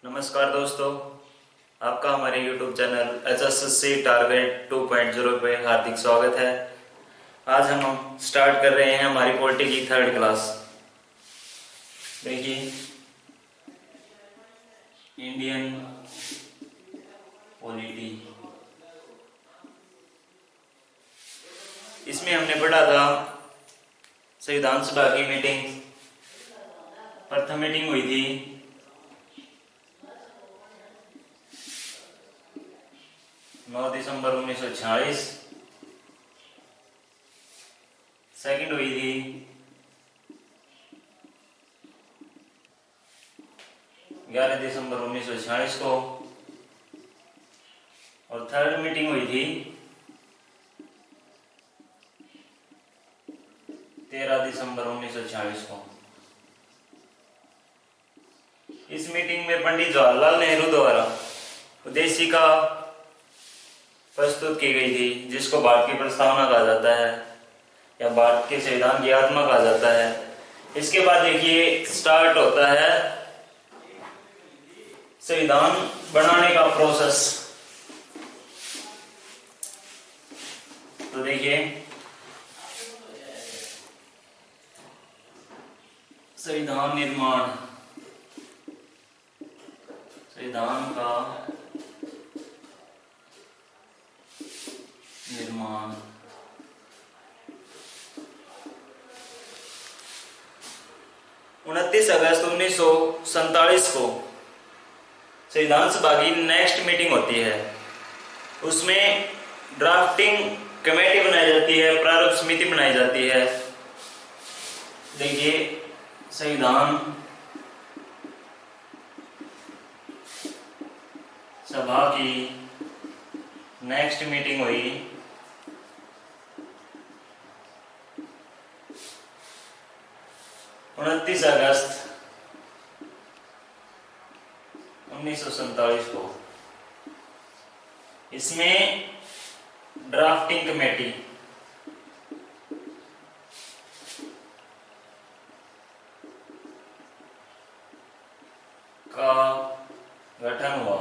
नमस्कार दोस्तों, आपका हमारे YouTube चैनल HSSC टारगेट 2.0 पे हार्दिक स्वागत है। आज हम स्टार्ट कर रहे हैं हमारी पॉलिटी की 3rd क्लास। देखिए, इंडियन पॉलिटी, इसमें हमने पढ़ा था संविधान सभा की मीटिंग। प्रथम मीटिंग हुई थी 9 दिसंबर 1946। सेकंड हुई थी 11 दिसंबर 1946 को, और थर्ड मीटिंग हुई थी 13 दिसंबर 1946 को। इस मीटिंग में पंडित जवाहरलाल नेहरू द्वारा उद्देशिका प्रस्तुत की गई थी, जिसको भारत की प्रस्तावना कहा जाता है या भारत के संविधान की आत्मा कहा जाता है। इसके बाद देखिए स्टार्ट होता है संविधान बनाने का प्रोसेस। तो देखिए, संविधान निर्माण, संविधान का निर्माण 29 अगस्त 1947 को संविधान सभा की नेक्स्ट मीटिंग होती है। उसमें ड्राफ्टिंग कमेटी बनाई जाती है, प्रारूप समिति बनाई जाती है। देखिए, संविधान सभा की नेक्स्ट मीटिंग हुई 29 अगस्त 1947 को। इसमें ड्राफ्टिंग कमेटी का गठन हुआ।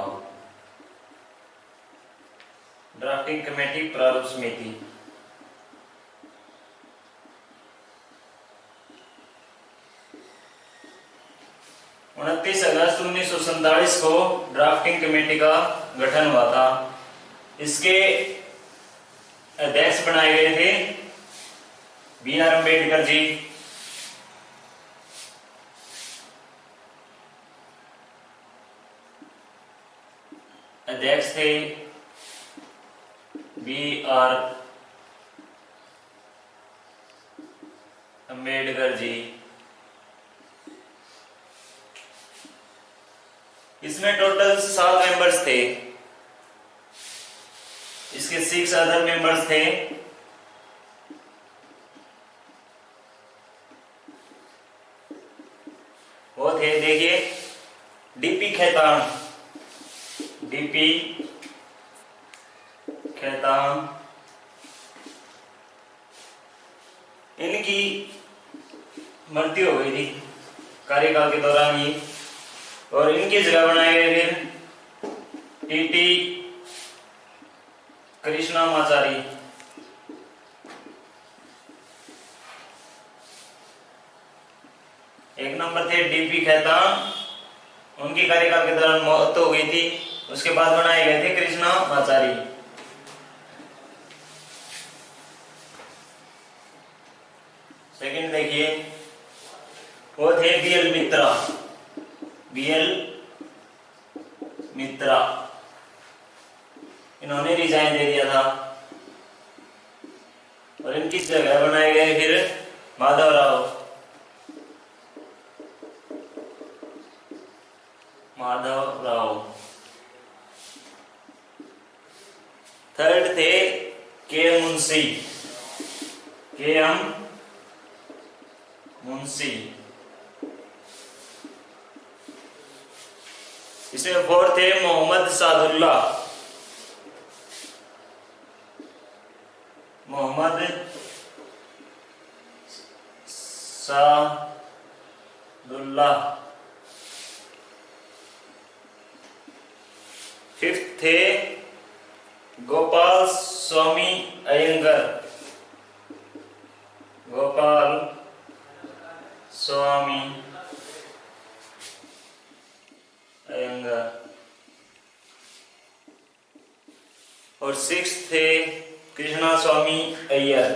ड्राफ्टिंग कमेटी, प्रारूप समिति। उनतीस अगस्त 1947 को ड्राफ्टिंग कमेटी का गठन हुआ था। इसके अध्यक्ष बनाए गए थे B.R. अम्बेडकर जी। अध्यक्ष थे B.R. अम्बेडकर जी। इसमें टोटल 7 मेंबर्स थे। इसके 6 अदर मेंबर्स थे। वो थे, देखिए, डीपी खेतान, डीपी खेतान। इनकी मृत्यु हो गई थी कार्यकाल के दौरान ही, और इनकी जगह बनाए गए फिर टीटी कृष्णामाचारी। एक नंबर थे डीपी खेतान, उनकी कार्यकाल के दौरान मौत हो गई थी। उसके बाद बनाए गए थे कृष्णामाचारी। सेकंड देखिए, वो थे बीएल मित्रा। बीएल मित्रा, इन्होंने रिजाइन दे दिया था, और इनकी जगह बनाए गए फिर माधवराव। थर्ड थे के मुंशी, के एम मुंशी। इसमें फोर्थ थे मोहम्मद सादुल्ला, मोहम्मद सादुल्ला। फिफ्थ थे गोपाल स्वामी अयंगर, गोपाल स्वामी अयंगर। और सिक्स थे कृष्णा स्वामी अय्यर,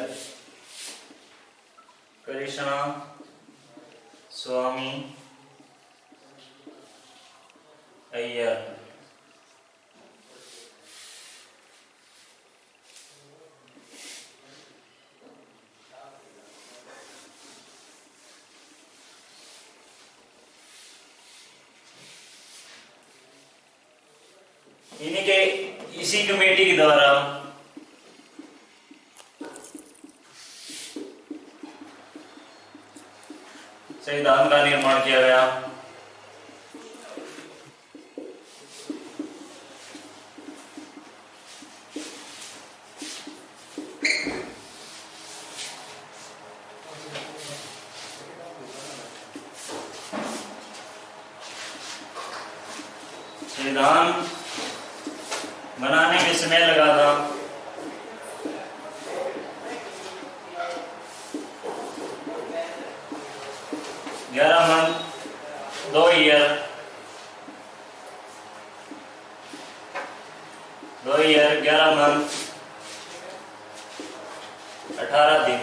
कृष्णा स्वामी अय्यर। इन्हीं के इसी कमेटी के द्वारा संविधान का निर्माण किया गया। संविधान बनाने में समय लगा था 11 मंथ 2 ईयर 11 मंथ 18 दिन।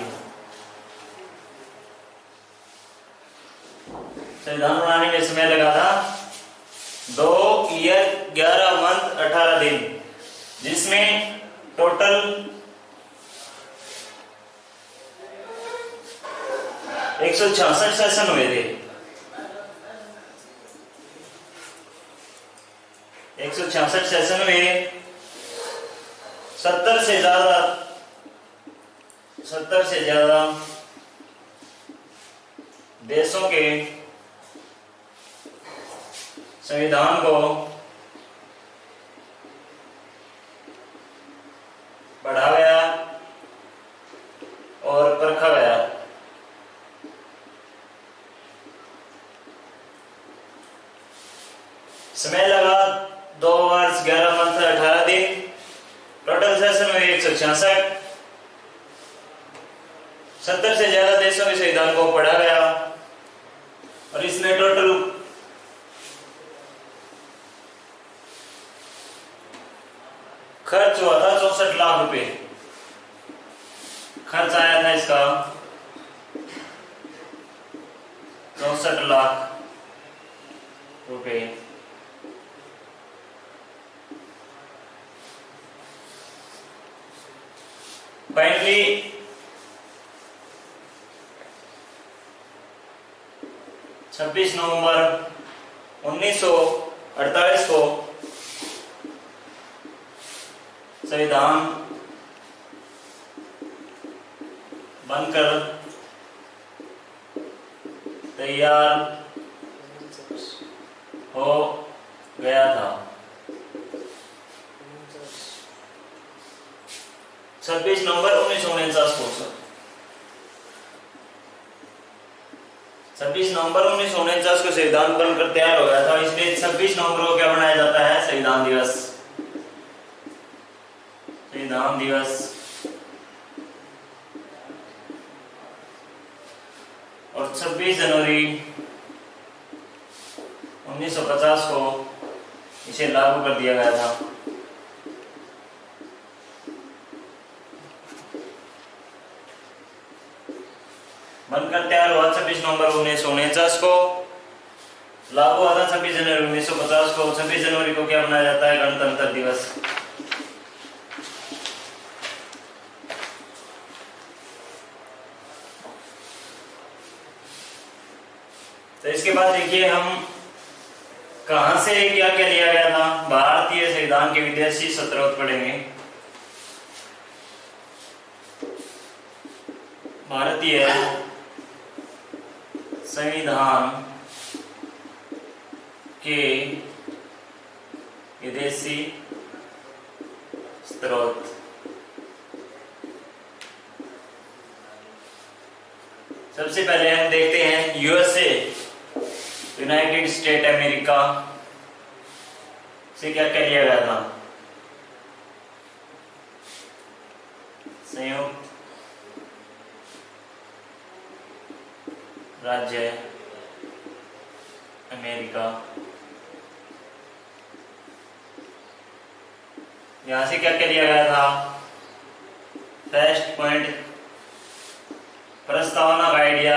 संविधान बनाने में समय लगा था 2 ईयर 11 मंथ 18 दिन, जिसमें टोटल 166 सेशन हुए थे। 166 सेशन में 70 से ज्यादा देशों के संविधान को पढ़ा गया और परखा गया। समय लगा 2 वर्ष 11 मंथ 18 दिन। टोटल सेशन में 166। 70 से ज्यादा देशों के संविधान को पढ़ा गया और इसमें टोटल खर्च हुआ था 64 लाख रुपए। खर्च आया था इसका 64 लाख रुपए। फाइनली 26 नवंबर 1948 को संविधान बनकर तैयार हो गया था। 26 नवंबर 1949 को 26 नवंबर 1949 को संविधान बनकर तैयार हो गया था। इसलिए 26 नवंबर को क्या मनाया जाता है? संविधान दिवस। संविधान दिवस। और 26 जनवरी 1950 को इसे लागू कर दिया गया था। बनकर तैयार हुआ 26 नवंबर 1949 को, लागू हुआ था 26 जनवरी 1950 को। 26 जनवरी को क्या मनाया जाता है? गणतंत्र दिवस। तो इसके बाद देखिए हम कहां से क्या क्या लिया गया था। भारतीय संविधान के विदेशी स्रोत पढ़ेंगे। भारतीय संविधान के विदेशी स्रोत। सबसे पहले हम देखते हैं यूएसए, यूनाइटेड स्टेट अमेरिका से क्या क्या लिया गया था? संयुक्त राज्य अमेरिका। यहां से क्या क्या लिया गया था? फर्स्ट पॉइंट, प्रस्तावना का आइडिया,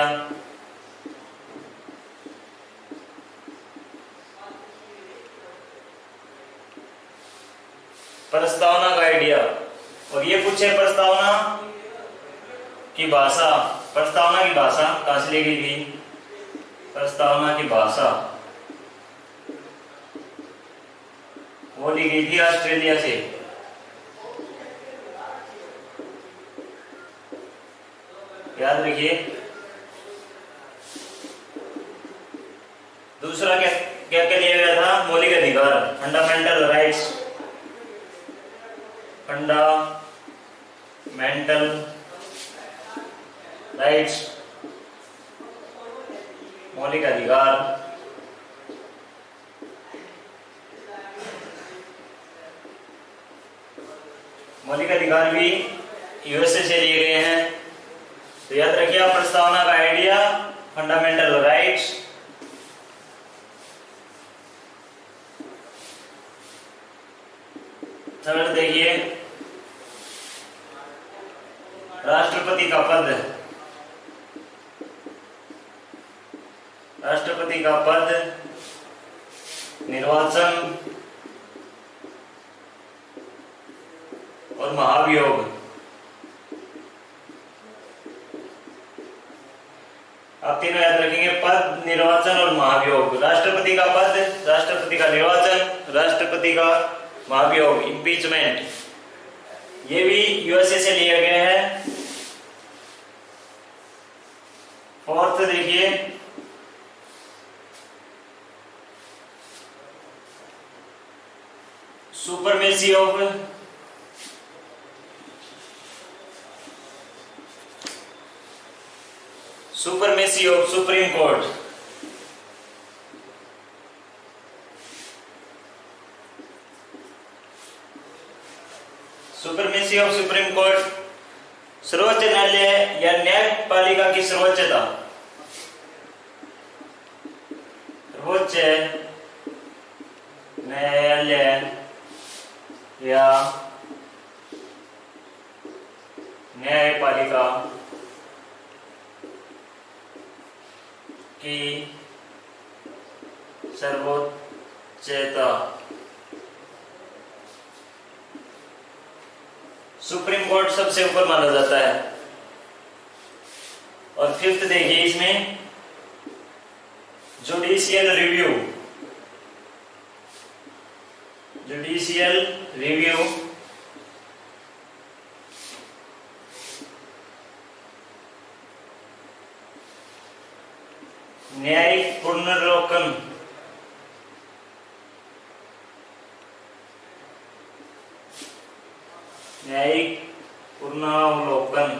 प्रस्तावना का आइडिया। और ये पूछे प्रस्तावना की भाषा, प्रस्तावना की भाषा कहां से ली गई थी? प्रस्तावना की भाषा वो ली गई थी ऑस्ट्रेलिया से। याद रखिए। दूसरा क्या क्या क्या लिया गया था? मौलिक अधिकार, फंडामेंटल राइट्स, फंडामेंटल राइट्स, मौलिक अधिकार। मौलिक अधिकार भी यूएसए से लिए गए हैं। तो याद रखिए आप, प्रस्तावना का आइडिया, फंडामेंटल राइट्स, थर्ड देखिए राष्ट्रपति का पद। राष्ट्रपति का पद, निर्वाचन और महाभियोग। आप तीनों याद रखेंगे, पद, निर्वाचन और महाभियोग। राष्ट्रपति का पद, राष्ट्रपति का निर्वाचन, राष्ट्रपति का महाभियोग, इम्पीचमेंट, ये भी यूएसए से लिए गए हैं। फोर्थ देखिए supremacy of supreme court. Supremacy of supreme court, सर्वोच्च न्यायालय या न्यायपालिका की सर्वोच्चता। सर्वोच्च न्यायालय या न्यायपालिका की सर्वोच्चता। सुप्रीम कोर्ट सबसे ऊपर माना जाता है। और फिफ्थ देखिए इसमें जुडिशियल रिव्यू। जुडिशियल रिव्यू न्यायिक पुनर्लोकन। न्यायिक पुनर्लोकन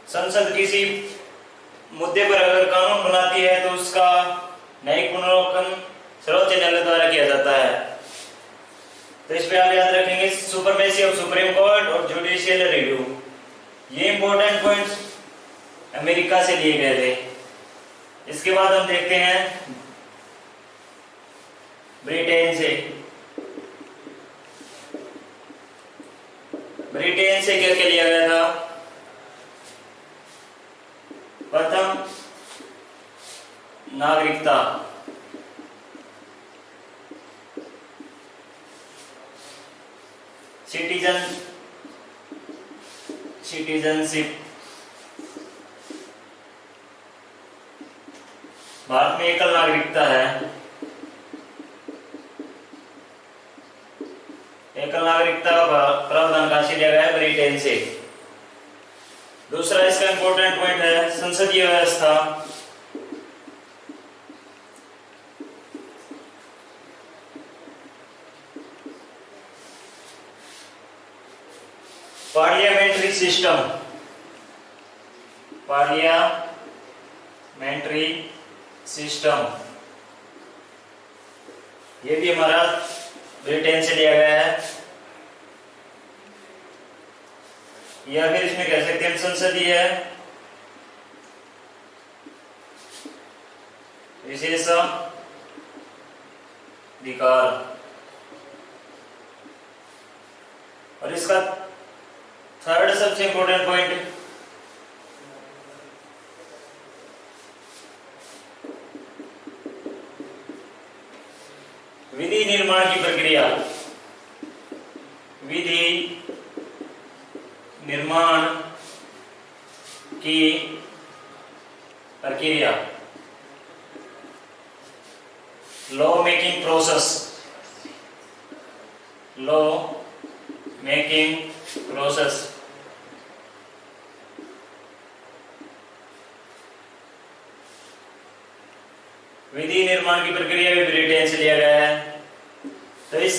संसद किसी मुद्दे पर अगर कानून बनाती है तो उसका न्यायिक पुनर्लोकन सर्वोच्च न्यायालय द्वारा किया जाता है। तो इस पे आप याद रखेंगे सुपरमेसी ऑफ सुप्रीम कोर्ट और जुडिशियल रिव्यू। ये इंपॉर्टेंट पॉइंट्स अमेरिका से लिए गए थे। इसके बाद हम देखते हैं ब्रिटेन से। ब्रिटेन से क्या क्या लिया गया था? प्रथम नागरिकता, सिटीजनशिप। भारत में एकल नागरिकता है। एकल नागरिकता का प्रावधान कहां से लिया गया है? ब्रिटेन से। दूसरा इसका इंपॉर्टेंट पॉइंट है संसदीय व्यवस्था। Parliamentary system. Parliamentary parliamentary system, ये भी हमारा ब्रिटेन से लिया गया है, या फिर इसमें कह सकते हैं संसदीय विशेषाधिकार। और इसका थर्ड सबसे इंपॉर्टेंट पॉइंट, विधि निर्माण की प्रक्रिया, विधि निर्माण की प्रक्रिया, law making process, law making process. विधि निर्माण की प्रक्रिया भी ब्रिटेन से लिया गया है। तो इस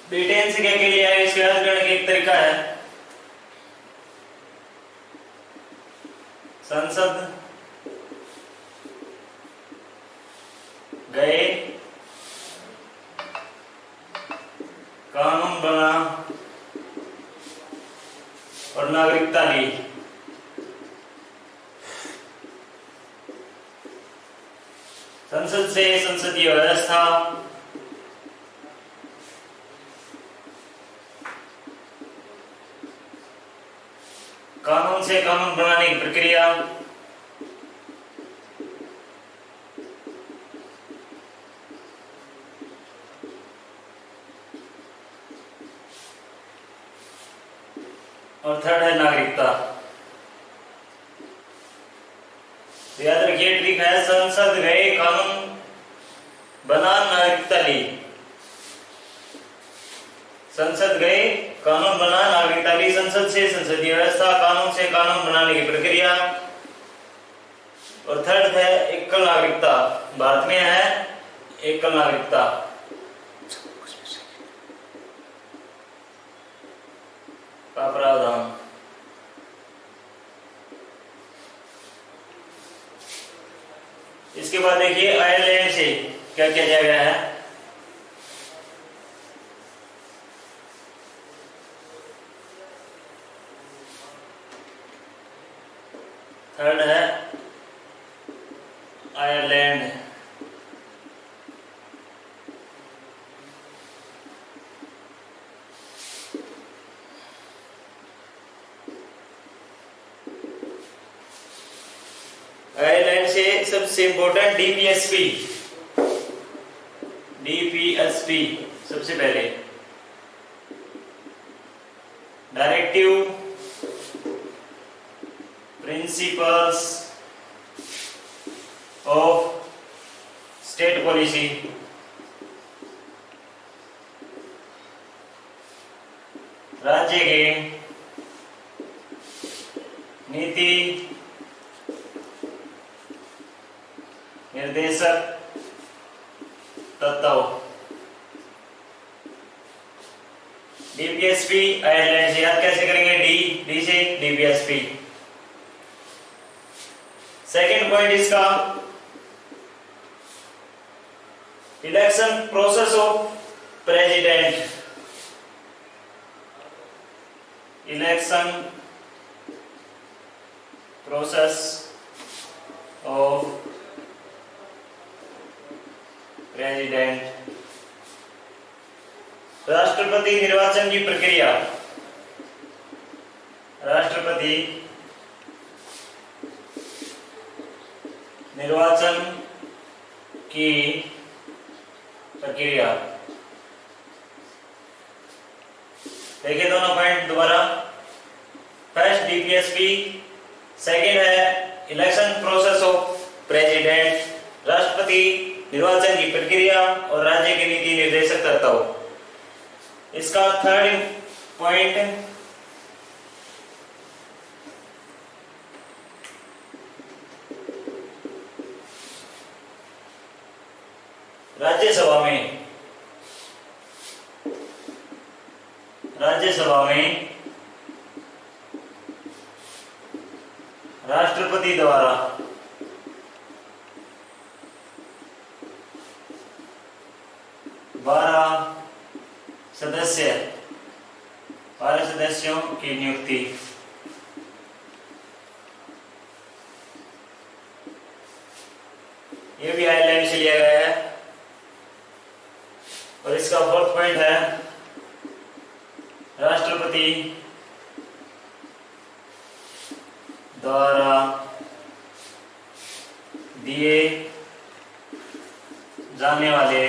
ब्रिटेन से क्या लिया है, इसके याद करने का एक तरीका है, संसद गए, कानून बना और नागरिकता ली। संसद से संसदीय व्यवस्था, कानून से कानून बनाने की प्रक्रिया, और थर्ड है नागरिकता। तो याद रखिए ट्रिक है, संसद गए, कानून बना, नागरिकता ली। संसद गए, कानून बना, नागरिकता ली। संसद से संसदीय व्यवस्था, कानून से कानून बनाने की प्रक्रिया, और थर्ड है एकल नागरिकता। भारत में है एकल नागरिकता। का प्रावधान। इसके बाद देखिए आयरलैंड से क्या किया गया है। थर्ड है आयरलैंड। आयरलैंड से सबसे इंपॉर्टेंट डीपीएसपी, डीपीएसपी सबसे पहले directive principles of state policy. राज्य के नीति निर्देशक तत्व। डीपीएसपी आयरलैंड से, याद कैसे करेंगे, डी से डीपीएसपी। सेकंड पॉइंट इसका election process of president, election process of president. राष्ट्रपति निर्वाचन की प्रक्रिया, राष्ट्रपति निर्वाचन की प्रक्रिया। देखिए दोनों पॉइंट दोबारा, फर्स्ट डीपीएसपी, सेकंड है इलेक्शन प्रोसेस ऑफ प्रेसिडेंट, राष्ट्रपति निर्वाचन की प्रक्रिया और राज्य के नीति निर्देशक तत्व। इसका थर्ड पॉइंट राज्यसभा में, राज्यसभा में राष्ट्रपति द्वारा सदस्य 12 सदस्यों की नियुक्ति। ये भी हाईलाइट से लिया गया है। और इसका फोर्थ पॉइंट है राष्ट्रपति द्वारा दिए जाने वाले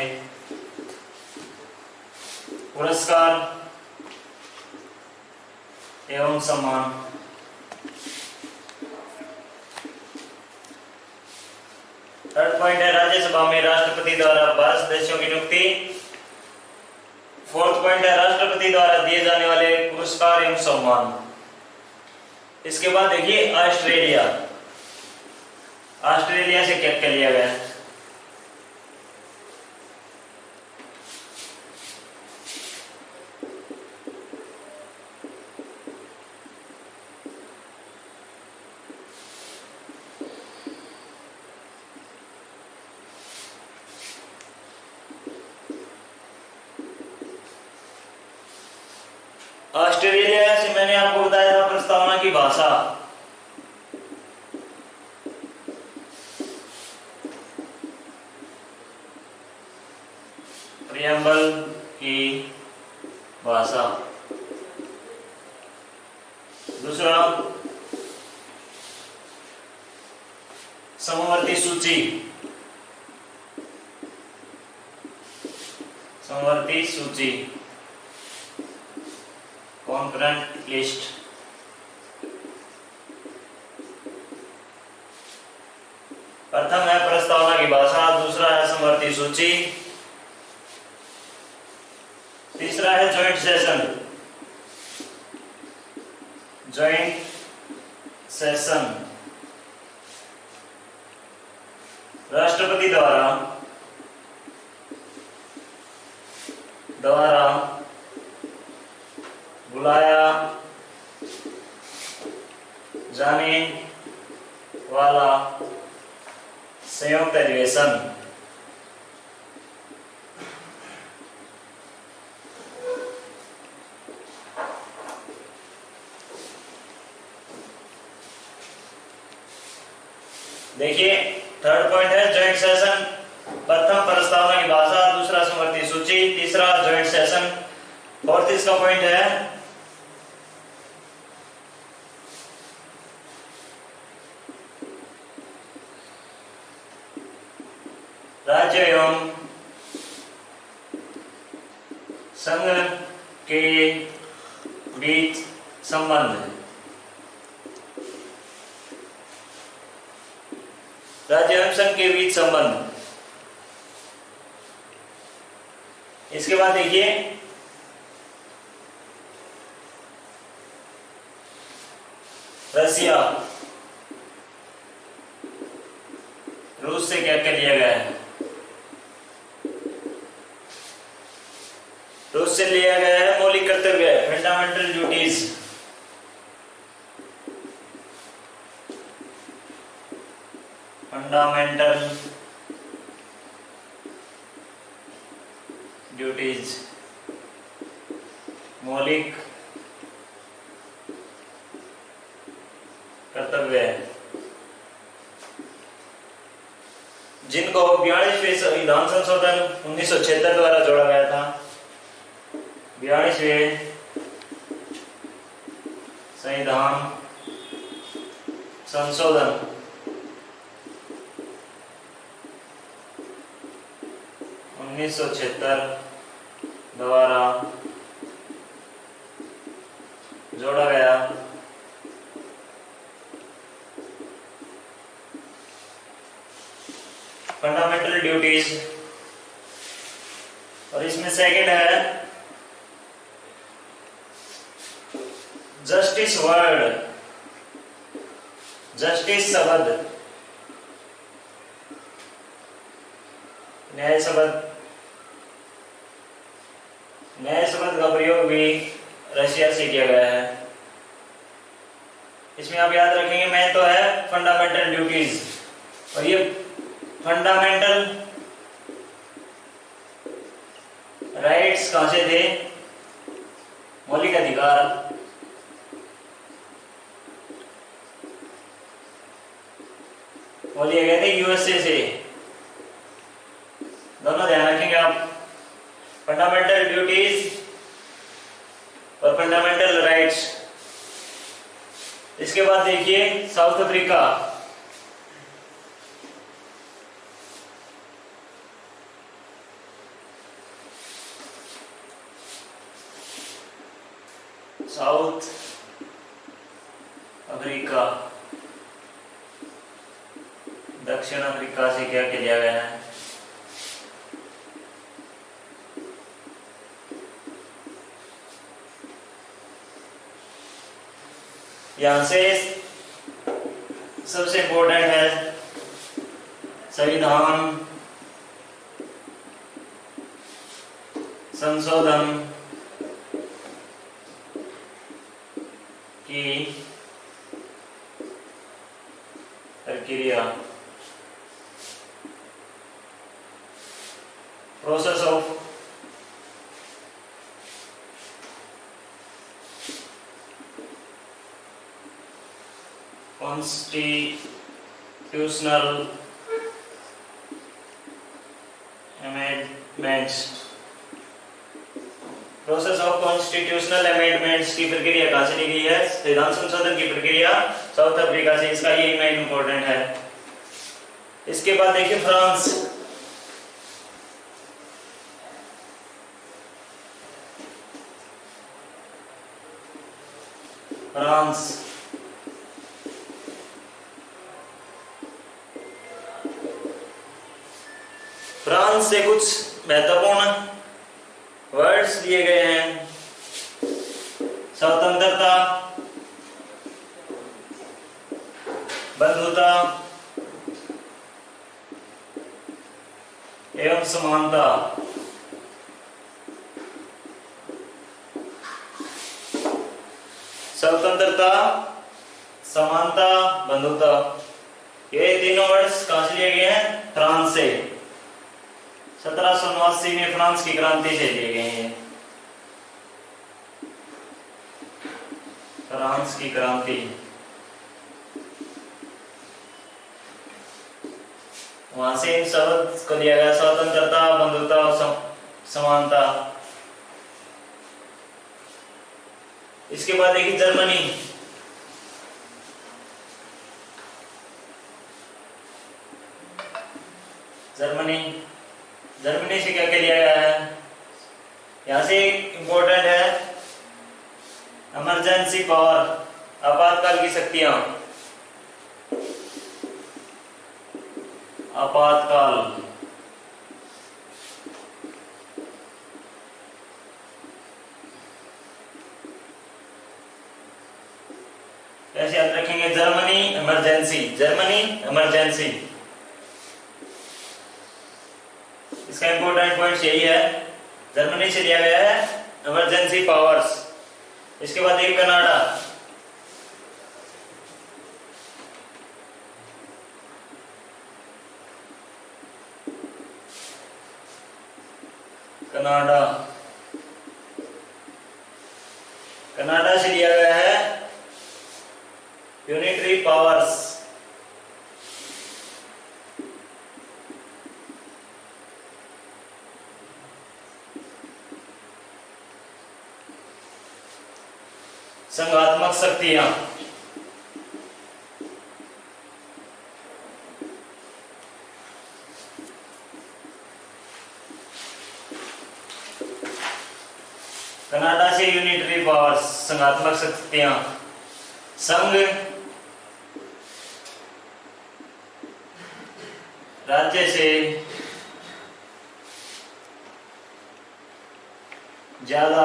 पुरस्कार एवं सम्मान। थर्ड पॉइंट है राज्यसभा में राष्ट्रपति द्वारा 12 सदस्यों की नियुक्ति। फोर्थ पॉइंट है राष्ट्रपति द्वारा दिए जाने वाले पुरस्कार एवं सम्मान। इसके बाद देखिए ऑस्ट्रेलिया। ऑस्ट्रेलिया से क्या क्या लिया गया है। ऑस्ट्रेलिया से मैंने आपको बताया था प्रस्तावना की भाषा। प्रियम्बल की भाषा। दूसरा समवर्ती सूची। समवर्ती सूची कॉन्करेंट लिस्ट। प्रथम है प्रस्तावना की भाषा, दूसरा है समवर्ती सूची, तीसरा है जॉइंट सेशन। जॉइंट सेशन राष्ट्रपति द्वारा बुलाया जाने वाला संयुक्त अधिवेशन। देखिए थर्ड पॉइंट है जॉइंट सेशन। प्रथम प्रस्तावना की भाषा, दूसरा समवर्ती सूची, तीसरा जॉइंट सेशन। फोर्थ इसका पॉइंट है राज्य एवं संघ के बीच संबंध। राज्य एवं संघ के बीच संबंध। इसके बाद देखिए रसिया। रूस से क्या क्या लिया गया है। रूस से लिया गया है मौलिक कर्तव्य, फंडामेंटल ड्यूटीज। फंडामेंटल ड्यूटीज मौलिक कर्तव्य, जिनको 42वें संविधान संशोधन 1976 द्वारा जोड़ा गया था। 42वें संविधान संशोधन 1976 द्वारा जोड़ा गया फंडामेंटल ड्यूटीज। और इसमें सेकंड है जस्टिस वर्ड। जस्टिस शब्द, न्याय शब्द। न्याय शब्द का प्रयोग भी रशिया से किया गया है। इसमें आप याद रखेंगे मैं तो है फंडामेंटल ड्यूटीज। और ये फंडामेंटल राइट्स कहां से थे, मौलिक अधिकार बोलिए गए थे यूएसए से। दोनों ध्यान रखेंगे आप, फंडामेंटल ड्यूटीज और फंडामेंटल राइट्स। इसके बाद देखिए साउथ अफ्रीका, साउथ अफ्रीका दक्षिण अफ्रीका से क्या लिया गया है? यहां से सबसे इंपॉर्टेंट है संविधान संशोधन की प्रक्रिया, process of constitutional amendments, process of constitutional amendments की प्रक्रिया कहां से ली गई है? संविधान संशोधन की प्रक्रिया साउथ अफ्रीका से। इसका ये मेन इंपॉर्टेंट है। इसके बाद देखिए फ्रांस, फ्रांस फ्रांस से कुछ महत्वपूर्ण वर्ड्स दिए गए हैं। स्वतंत्रता, बंधुता एवं समानता। स्वतंत्रता, समानता, बंधुता, ये तीनों वर्ड्स कहां से लिए गए हैं? फ्रांस से। 1789 में फ्रांस की क्रांति से लिए गए हैं। फ्रांस की क्रांति, वहां से इन शब्द को लिया गया, स्वतंत्रता, बंधुता और समानता। इसके बाद देखिए जर्मनी, जर्मनी जर्मनी से क्या लिया गया है? यहां से इंपॉर्टेंट है इमरजेंसी पावर, आपातकाल की शक्तियां, आपातकाल। कैसे याद रखेंगे? Germany emergency, Germany emergency. इसका इंपॉर्टेंट पॉइंट यही है, जर्मनी से लिया गया है इमरजेंसी पावर्स। इसके बाद एक कनाडा, कनाडा कनाडा से लिया गया है यूनिटरी पावर्स। संघात्मक शक्तियां, कनाडा से यूनिटरी पावर्स, संघात्मक शक्तियां। संघ राज्य से ज्यादा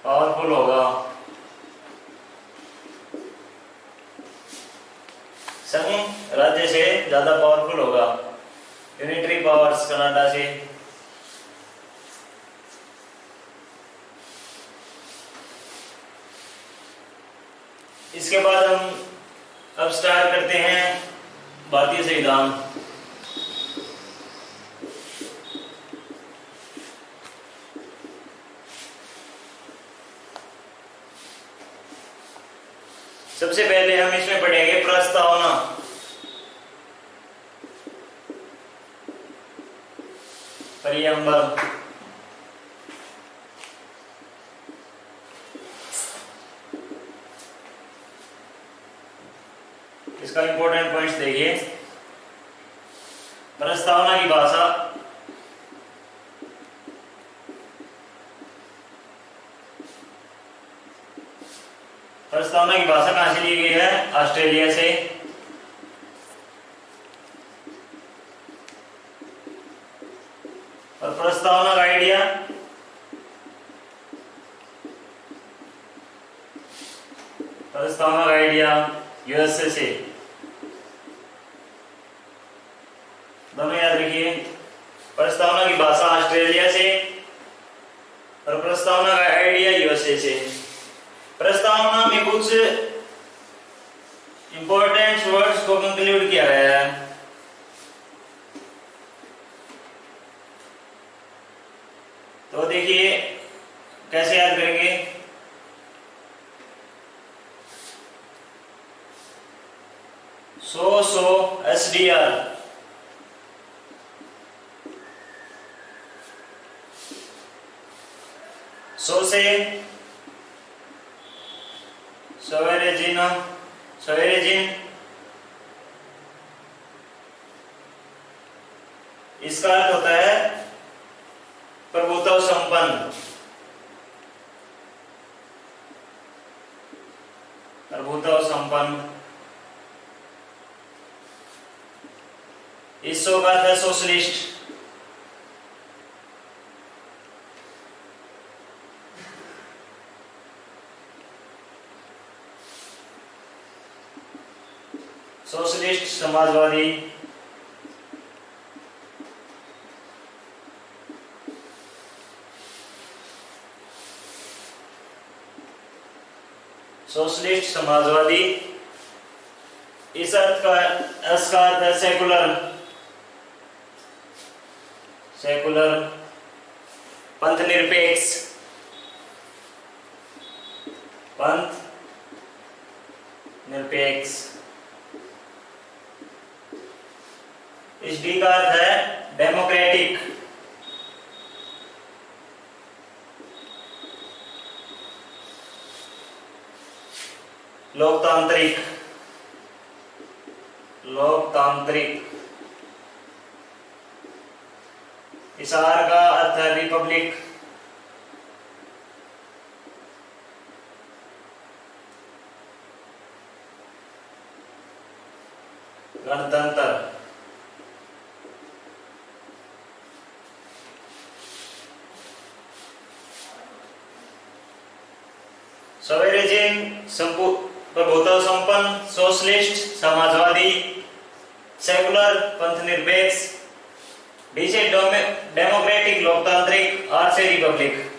पावरफुल होगा, संघ राज्य से ज्यादा पावरफुल होगा, यूनिटरी पावर्स कनाडा से। इसके बाद हम अब स्टार्ट करते हैं भारतीय संविधान। सबसे पहले हम इसमें पढ़ेंगे प्रस्तावना। प्रियम्बल। इसका इंपॉर्टेंट पॉइंट्स देखिए। प्रस्तावना की भाषा। प्रस्तावना की भाषा कहां से ली गई है? ऑस्ट्रेलिया से। और प्रस्तावना का आइडिया यूएसए से। दोनों याद रखिए। प्रस्तावना की भाषा ऑस्ट्रेलिया से और प्रस्तावना का आइडिया यूएसए से। प्रस्तावना में कुछ इंपॉर्टेंट वर्ड्स को कंक्लूड किया गया है। तो देखिए कैसे याद करेंगे। सो एसडीआर, सो से सोवेरेजिन, इसका अर्थ होता है प्रभुत्व संपन्न। इस शो का अर्थ है socialist. Socialist Samajwadi. Socialist Samajwadi. इस अर्थ का अर्थ है सेकुलर पंथ निरपेक्ष। इस डी का अर्थ है डेमोक्रेटिक। लोकतांत्रिक। इस आर का अर्थ है रिपब्लिक। गणतंत्र। सोवेरेजिन प्रभुत्व संपन्न, सोशलिस्ट समाजवादी, सेकुलर पंथ निरपेक्ष, डी से डेमोक्रेटिक लोकतांत्रिक, आर से रिपब्लिक।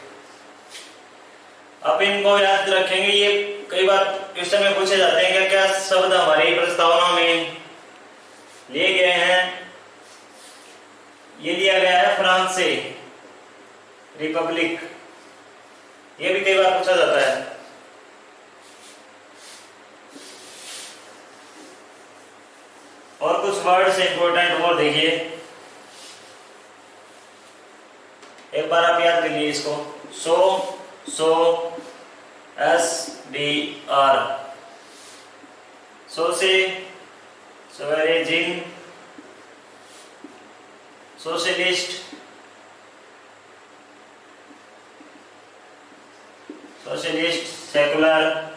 आप इनको याद रखेंगे। ये कई बार क्वेश्चन में पूछे जाते हैं क्या शब्द हमारी प्रस्तावना में लिए गए हैं। ये लिया गया है फ्रांस से, रिपब्लिक। ये भी कई बार पूछा जाता है। और कुछ वर्ड से इंपॉर्टेंट और देखिए, एक बार आप याद कर लीजिए इसको। सो एसडीआर, सो से सोवेरेजिन, सोशलिस्ट, सेकुलर,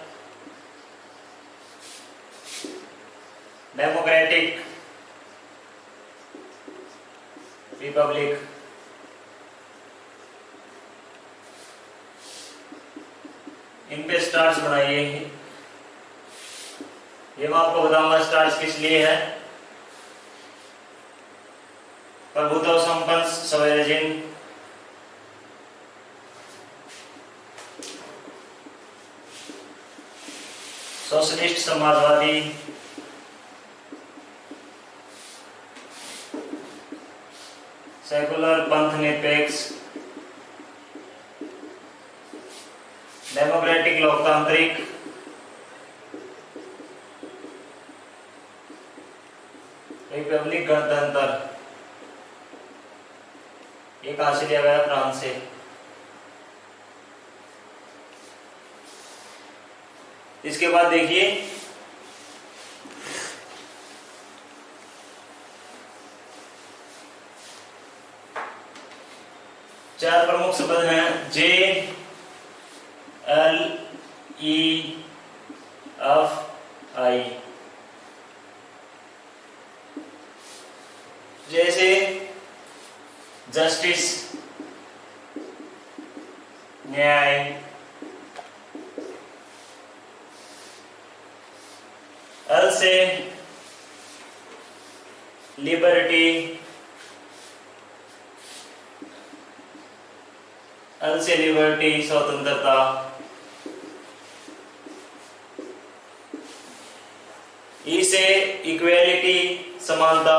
डेमोक्रेटिक, रिपब्लिक। इन पे स्टार्स बनाइए। ये मैं आपको बताऊंगा स्टार्स किस लिए है। प्रभुत्व संपन्न सोवेरेजिन, सोशलिस्ट समाजवादी, सेकुलर पंथ निरपेक्ष, डेमोक्रेटिक लोकतांत्रिक, रिपब्लिक गणतंत्र, ये कहां से लिया गया? फ्रांस से। इसके बाद देखिए चार प्रमुख शब्द हैं, JLEFI। जैसे जस्टिस, न्याय, L से लिबर्टी, L से लिबर्टी स्वतंत्रता, E से इक्वेलिटी समानता,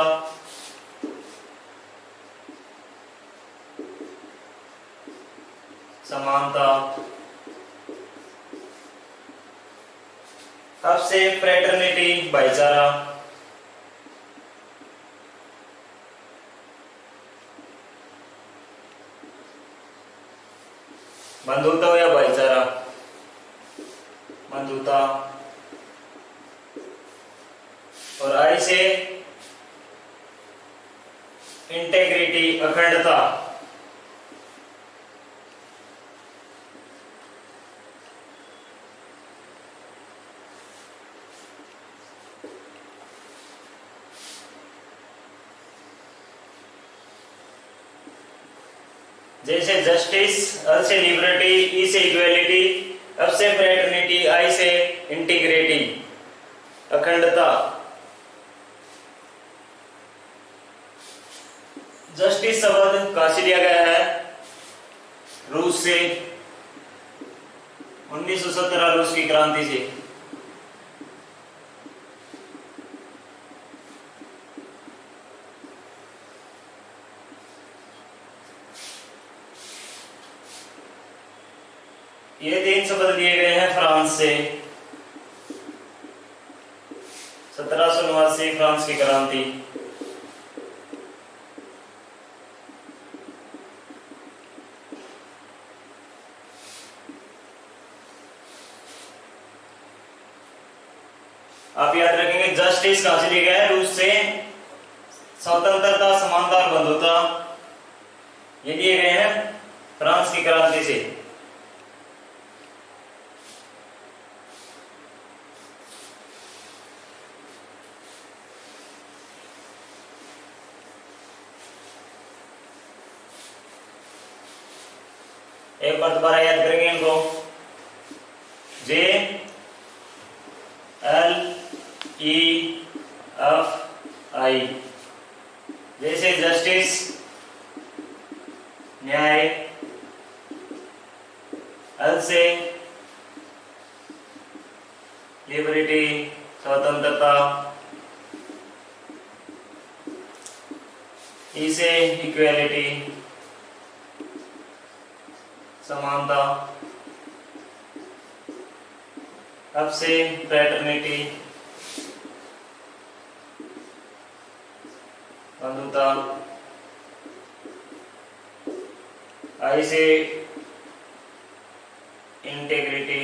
समानता, अब से फ्रेटर्निटी भाईचारा, बंधुता या भाईचारा, बंधुता, और आई से इंटेग्रिटी अखंडता, जैसे जस्टिस, L से लिबर्टी, E से इक्वेलिटी, F से फ्रेटर्निटी, I से इंटीग्रिटी अखंडता। जस्टिस शब्द कहां से लिया गया है? रूस से, 1917 रूस की क्रांति से। ये तीन शब्द दिए गए हैं फ्रांस से, 1789 फ्रांस की क्रांति। आप याद रखेंगे जस्टिस कहां से लिया गया है? रूस से। स्वतंत्रता, समानता और बंधुता ये दिए गए हैं फ्रांस की क्रांति से। एक बार दोबारा याद करेंगे इनको, JLEFI। जैसे जस्टिस, न्याय, L से लिबर्टी स्वतंत्रता, E से इक्वेलिटी समानता, F से फ्रेटर्निटी बंधुता, I से इंटेग्रिटी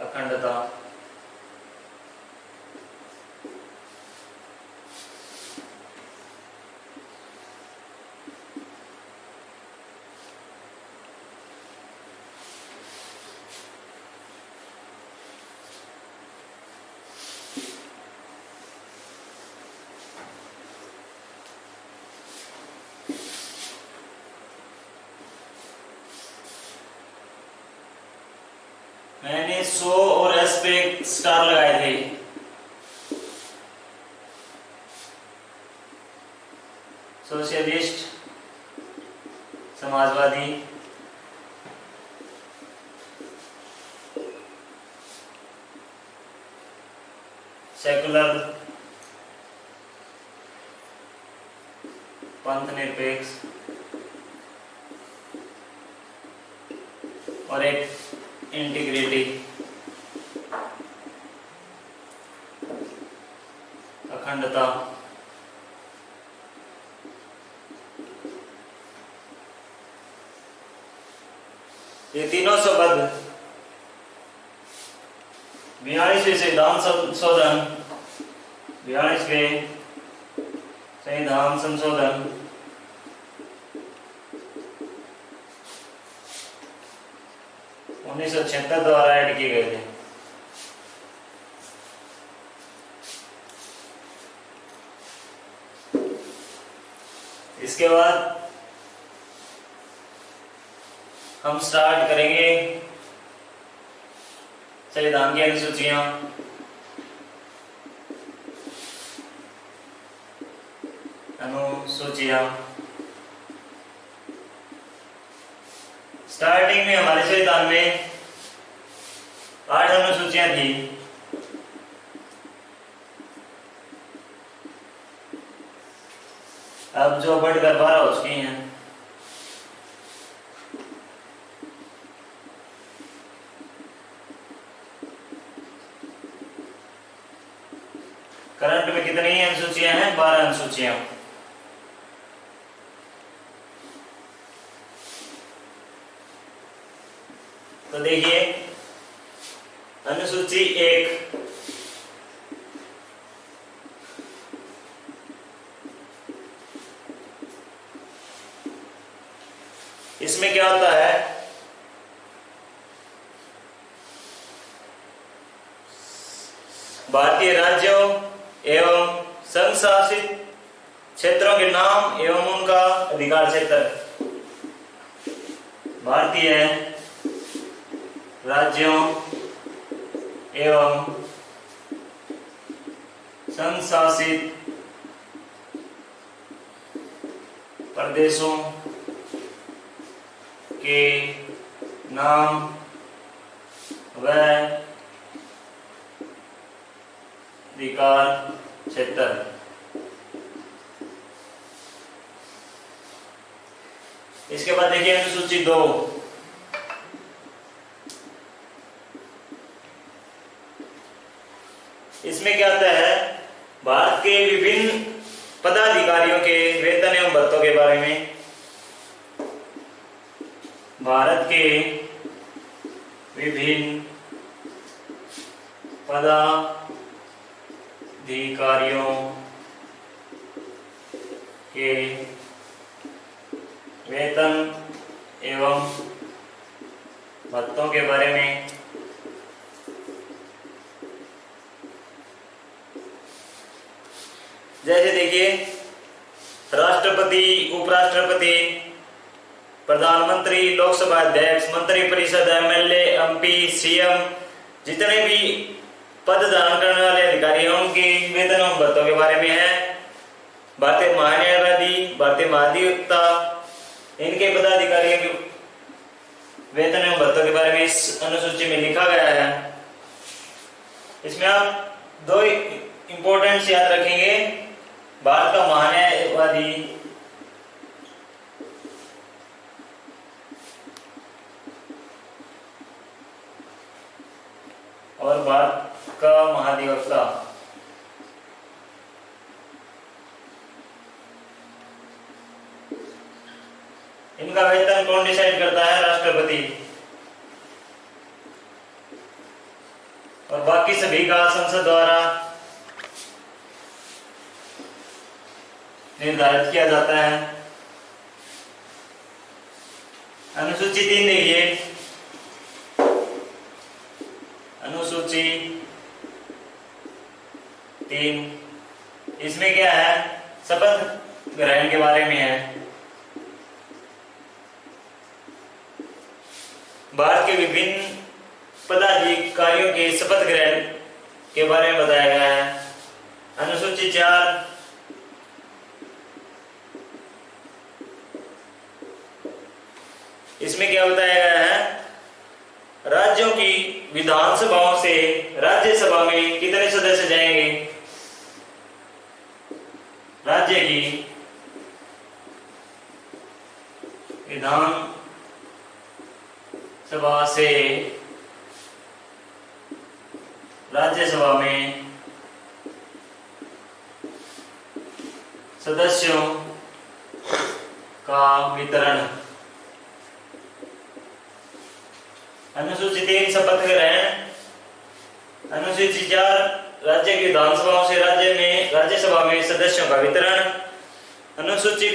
अखंडता। मैंने 100 और S पे स्टार लगाए थे। सोशलिस्ट, समाजवादी, सेकुलर, पंथ निरपेक्ष और एक इंटीग्रिटी। अखंडता, ये तीनों शब्द 42वें संविधान संशोधन 42वें संविधान संशोधन 1976 द्वारा ऐड किए गए थे। इसके बाद हम स्टार्ट करेंगे संविधान की अनुसूचियां। स्टार्टिंग में हमारे संविधान में 8 अनुसूचियां थी। अब जो बढ़कर 12 हो चुकी हैं। करंट में कितनी अनुसूचियां हैं? 12 अनुसूचियां। तो देखिए अनुसूची 1, इसमें क्या होता है? भारतीय राज्यों एवं संघ शासित क्षेत्रों के नाम एवं उनका अधिकार क्षेत्र। भारतीय राज्यों एवं संघ शासित प्रदेशों के नाम व अधिकार क्षेत्र। इसके बाद देखिए अनुसूची 2, इसमें क्या आता है? भारत के विभिन्न पदाधिकारियों के वेतन एवं भत्तों के बारे में। भारत के विभिन्न पदाधिकारियों के वेतन एवं भत्तों के बारे में। जैसे देखिए राष्ट्रपति, उपराष्ट्रपति, प्रधानमंत्री, लोकसभा अध्यक्ष, मंत्री परिषद, एमएलए, एमपी, सीएम, जितने भी पद धारण करने वाले अधिकारी हैं उनके वेतन एवं भत्तों के बारे में है। भारतीय महान्यायवादी, भारतीय महाधिवक्ता, इनके पदाधिकारियों के वेतन एवं भत्तों के बारे में इस अनुसूची में लिखा गया है। इसमें आप 2 इंपॉर्टेंट्स याद रखेंगे। भारत का महान्यायवादी और भारत का महाधिवक्ता। इनका वेतन कौन डिसाइड करता है? राष्ट्रपति। और बाकी सभी का संसद द्वारा निर्धारित किया जाता है। अनुसूची 3 देखिए, अनुसूची 3, इसमें क्या है? शपथ ग्रहण के बारे में है। भारत के विभिन्न पदाधिकारियों के शपथ ग्रहण के बारे में बताया गया है। अनुसूची 4, इसमें क्या बताया गया है? राज्यों की विधानसभाओं से राज्यसभा में कितने सदस्य जाएंगे? राज्य की विधानसभा से राज्यसभा में सदस्यों का वितरण। अनुसूची 3 शपथ ग्रहण। अनुसूची 4 राज्य की विधानसभाओं से राज्यसभा में सदस्यों का वितरण। अनुसूची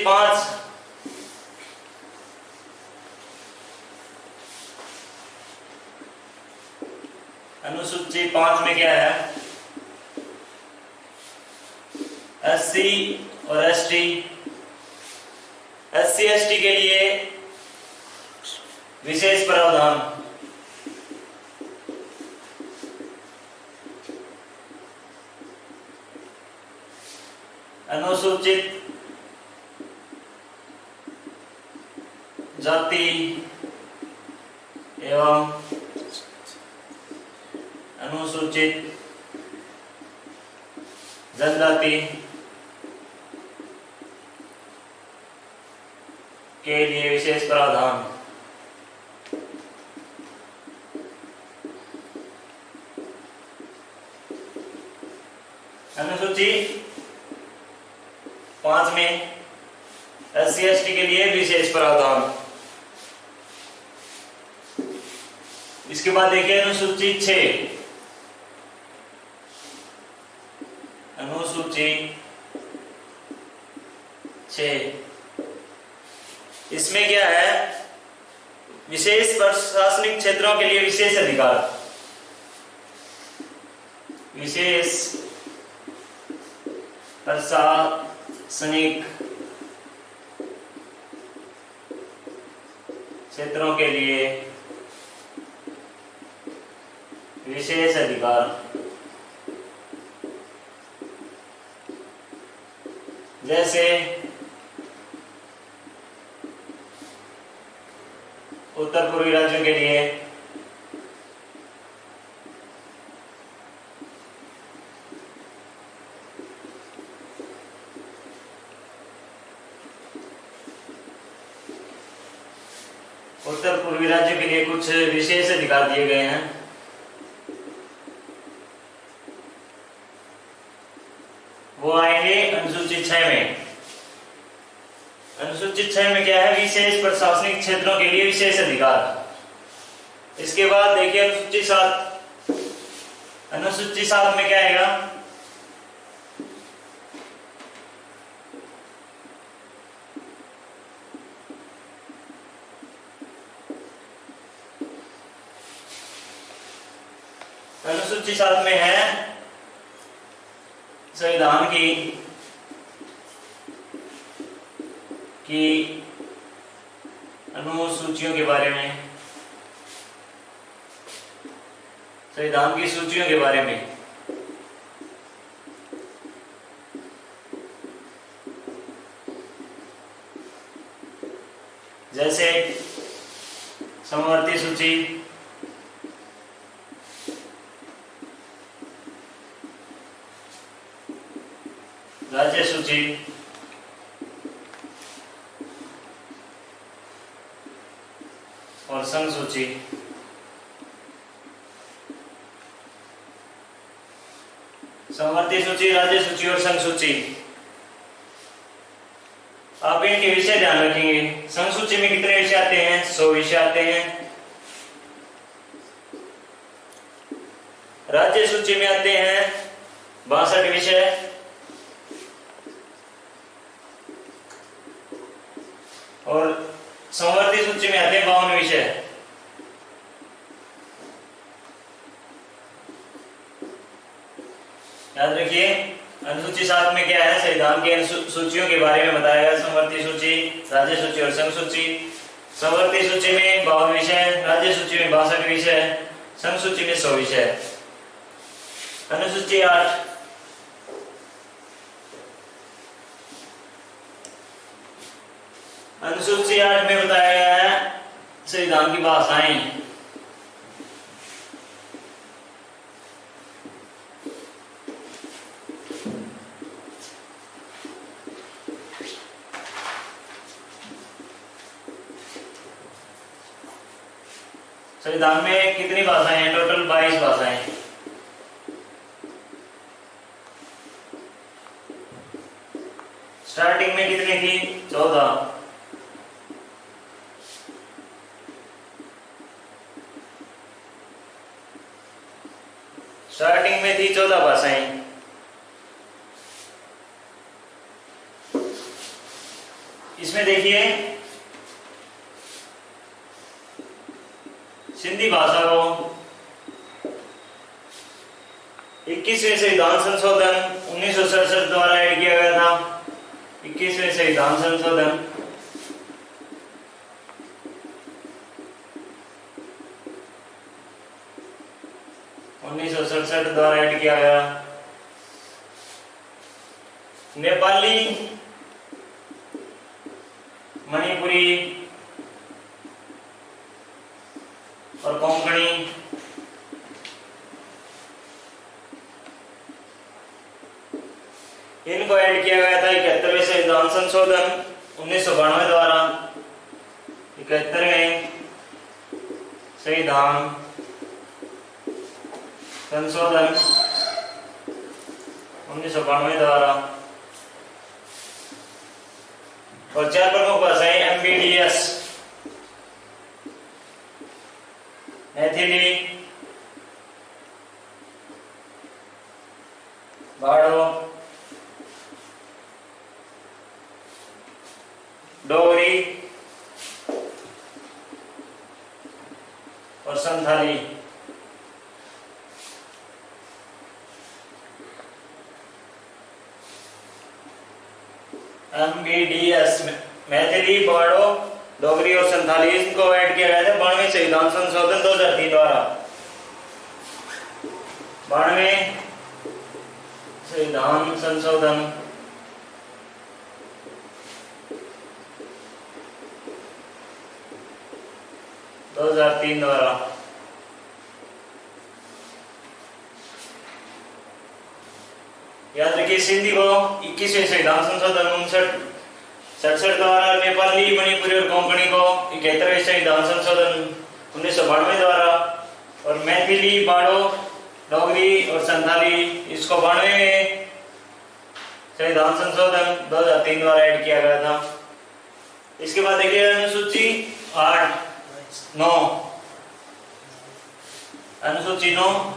5 में क्या है? एससी और एसटी, एससी एसटी के लिए विशेष प्रावधान। अनुसूचित जाति एवं अनुसूचित जनजाति के लिए विशेष प्रावधान। अनुसूची 5 में एससी एसटी के लिए विशेष प्रावधान। इसके बाद देखिए अनुसूची 6। अनुसूची 6 इसमें क्या है? विशेष प्रशासनिक क्षेत्रों के लिए विशेष अधिकार। विशेष प्रशासनिक क्षेत्रों के लिए विशेष अधिकार। जैसे उत्तर पूर्वी राज्यों के लिए कुछ विशेष अधिकार दिए गए हैं। वो आएंगे अनुसूची 6 में। अनुसूची 6 में क्या है? विशेष प्रशासनिक क्षेत्रों के लिए विशेष अधिकार। इसके बाद देखिए अनुसूची 7। अनुसूची 7 में क्या आएगा? अनुसूची 7 में है संविधान की अनुसूचियों के बारे में, संविधान की सूचियों के बारे में। जैसे समवर्ती सूची, राज्य सूची, और संघ सूची। समवर्ती सूची, राज्य सूची और संघ सूची। आप इनके विषय ध्यान रखेंगे। संघ सूची में कितने विषय आते हैं? 100 विषय आते हैं। राज्य सूची में आते हैं 62 विषय। और समवर्ती सूची में आते हैं 52 विषय। याद रखिए अनुसूची 7 में क्या है? संविधान की सूचियों के बारे में बताया गया। समवर्ती सूची, राज्य सूची और संघ सूची। समवर्ती सूची में 52 विषय, राज्य सूची में 62 विषय, संघ सूची में 100 विषय। अनुसूची 8। अनुसूची 8 में बताया गया है संविधान की भाषाएं। संविधान में कितनी भाषाएं हैं? टोटल 22 भाषाएं। स्टार्ट स्टार्टिंग में कितनी थी? 14। स्टार्टिंग में थी 14 भाषाएं। इसमें देखिए सिंधी भाषा को 21वें संविधान संशोधन 1967 द्वारा ऐड किया गया था। 21वें संविधान संशोधन 1967 द्वारा ऐड किया गया। नेपाली, मणिपुरी और कोंकणी इनको ऐड किया गया था 71वें संविधान संशोधन 1992 द्वारा। 71वें संविधान संशोधन 1992 द्वारा। और 4 प्रमुख भाषाएं MBDS मैथिली, बाड़ो, डोगरी और संथाली। MBDS मैथिली, बाड़ो, डोगरी और संथाली इनको ऐड किया गया था 92वें संविधान संशोधन 2003 द्वारा। 92वें संविधान संशोधन 2003 द्वारा। याद रखिए सिंधी को 21वें संविधान संशोधन 67 द्वारा, नेपाली, मणिपुरी और कोंकणी को 71वें संविधान संशोधन 1992 द्वारा, और मैथिली, बाड़ो, डोगरी और संथाली इसको 92वें संविधान संशोधन 2003 द्वारा ऐड किया गया था। इसके बाद देखिए अनुसूची 8, 9, अनुसूची 9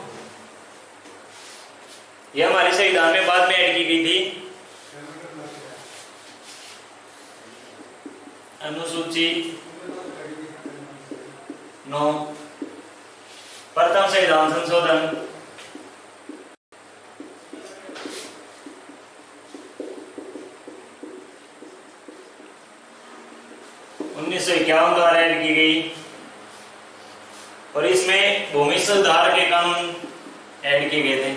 ये हमारे संविधान में बाद में ऐड की गई थी। अनुसूची 9 प्रथम संविधान संशोधन 1951 द्वारा ऐड की गई, और इसमें भूमि सुधार के कानून ऐड किए गए थे।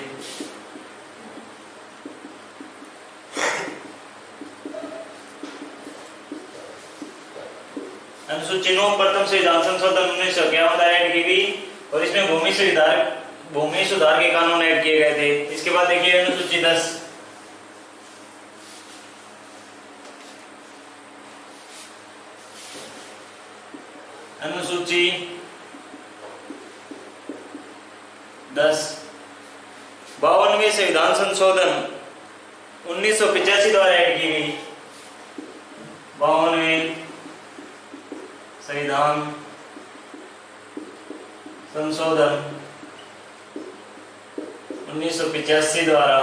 अनुसूची 9 प्रथम संविधान संशोधन 1951 द्वारा ऐड की गई, और इसमें भूमि सुधार के कानून ऐड किए गए थे। इसके बाद देखिए अनुसूची 10 अनुसूची 10 52वें संविधान संशोधन 1985 द्वारा ऐड की गई। 52वें संविधान संशोधन 1985 द्वारा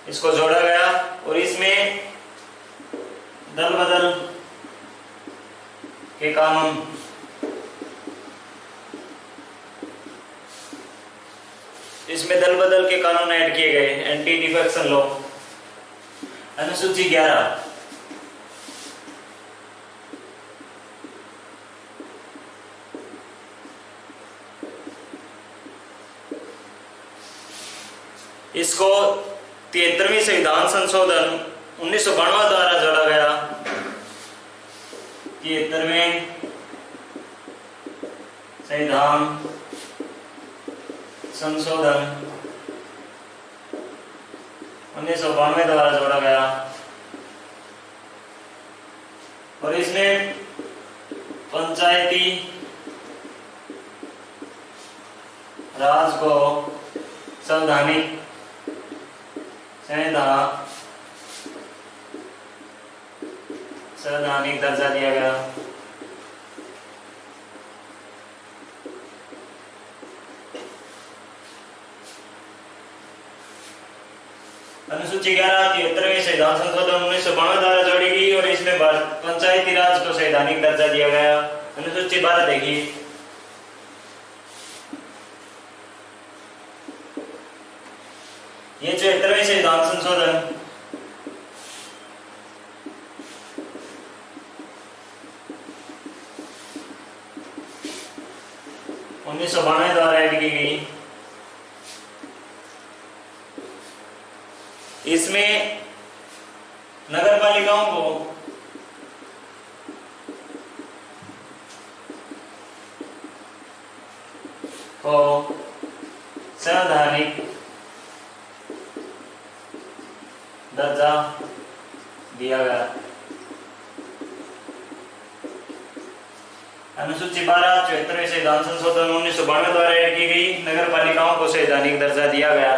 इसको जोड़ा गया, और इसमें दल बदल के कानून ऐड किए गए, एंटी डिफेक्शन लॉ। अनुसूची 11 इसको 73वें संविधान संशोधन 1992 द्वारा जोड़ा गया। 73वें संविधान संशोधन 1992 द्वारा जोड़ा गया, और इसमें पंचायती राज को संवैधानिक संविधा संवैधानिक दर्जा दिया गया। अनुसूची 11 73वें संविधान संशोधन 1992 द्वारा जोड़ी गई और इसमें पंचायती राज को संवैधानिक दर्जा दिया गया। अनुसूची 12 देखिए, ये 74वें संविधान संशोधन उन्नीस सौ 92 द्वारा ऐड की गई। इसमें नगर पालिकाओं को संवैधानिक दर्जा दिया गया। अनुसूची 12 74वें संविधान संशोधन 1992 द्वारा ऐड की गई। नगर पालिकाओं को संवैधानिक दर्जा दिया गया।